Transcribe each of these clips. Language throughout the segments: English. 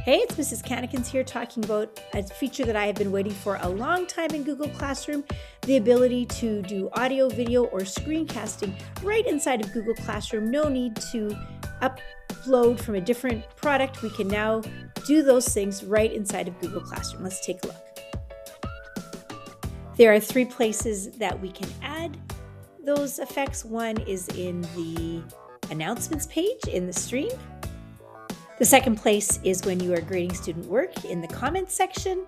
Hey, it's Mrs. Cannikins here talking about a feature that I have been waiting for a long time in Google Classroom, the ability to do audio, video, or screencasting right inside of Google Classroom. No need to upload from a different product. We can now do those things right inside of Google Classroom. Let's take a look. There are three places that we can add those effects. One is in the announcements page in the stream. The second place is when you are grading student work in the comments section.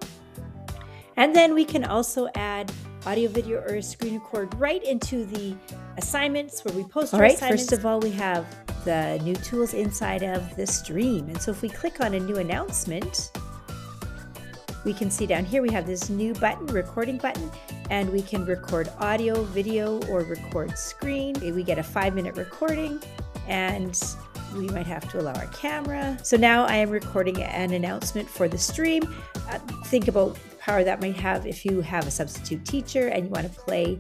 And then we can also add audio, video, or a screen record right into the assignments where we post our assignments. First of all, we have the new tools inside of the stream. And so if we click on a new announcement, we can see down here we have this new button, recording button, and we can record audio, video, or record screen. We get a 5-minute recording, and we might have to allow our camera. So now I am recording an announcement for the stream. Think about the power that might have if you have a substitute teacher and you want to play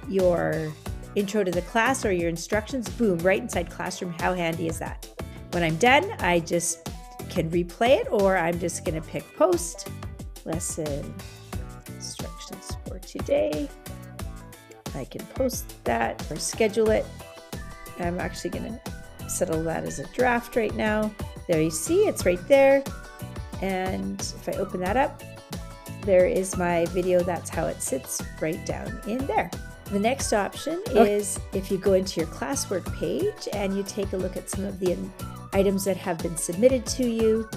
your intro to the class or your instructions, boom, right inside Classroom. How handy is that? When I'm done, I just can replay it, or I'm just going to pick post, lesson instructions for today. I can post that or schedule it. I'm actually going to settle that as a draft right now. There you see, it's right there. And if I open that up, there is my video. That's how it sits right down in there. The next option is if you go into your Classwork page and you take a look at some of the items that have been submitted to you.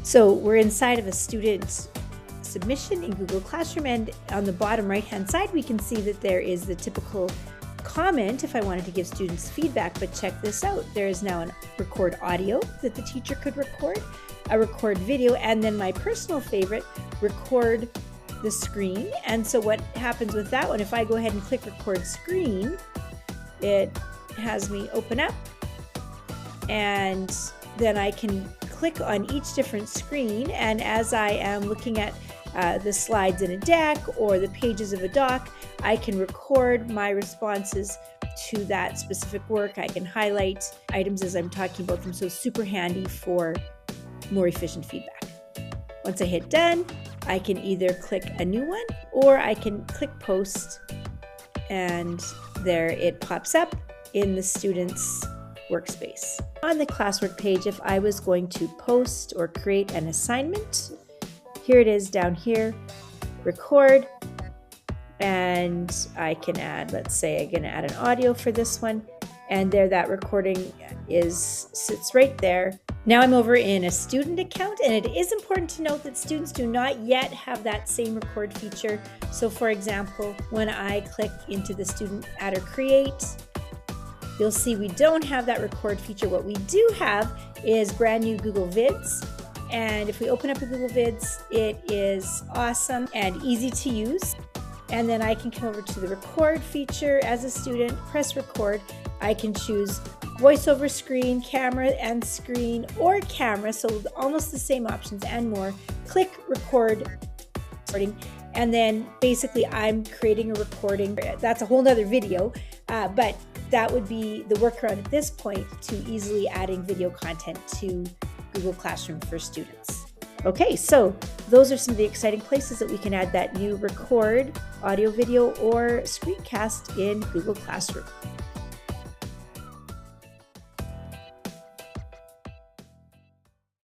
So we're inside of a student submission in Google Classroom, and on the bottom right hand side we can see that there is the typical comment if I wanted to give students feedback. But check this out, there is now a record audio that the teacher could record, a record video, and then my personal favorite, record the screen. And so what happens with that one, if I go ahead and click record screen, it has me open up, and then I can click on each different screen, and as I am looking at the slides in a deck or the pages of a doc, I can record my responses to that specific work. I can highlight items as I'm talking about them, so super handy for more efficient feedback. Once I hit done, I can either click a new one or I can click post, and there it pops up in the student's workspace. On the Classwork page, if I was going to post or create an assignment, here it is down here, record, and I can add, let's say I'm going to add an audio for this one, and there that recording sits right there. Now I'm over in a student account, and it is important to note that students do not yet have that same record feature. So for example, when I click into the student add or create, you'll see we don't have that record feature. What we do have is brand new Google Vids. And if we open up a Google Vids, it is awesome and easy to use. And then I can come over to the record feature as a student, press record. I can choose voice over screen, camera and screen, or camera, so almost the same options and more. Click record, and then basically I'm creating a recording. That's a whole nother video, but that would be the workaround at this point to easily adding video content to Google Classroom for students. Okay, so those are some of the exciting places that we can add that new record, audio, video, or screencast in Google Classroom.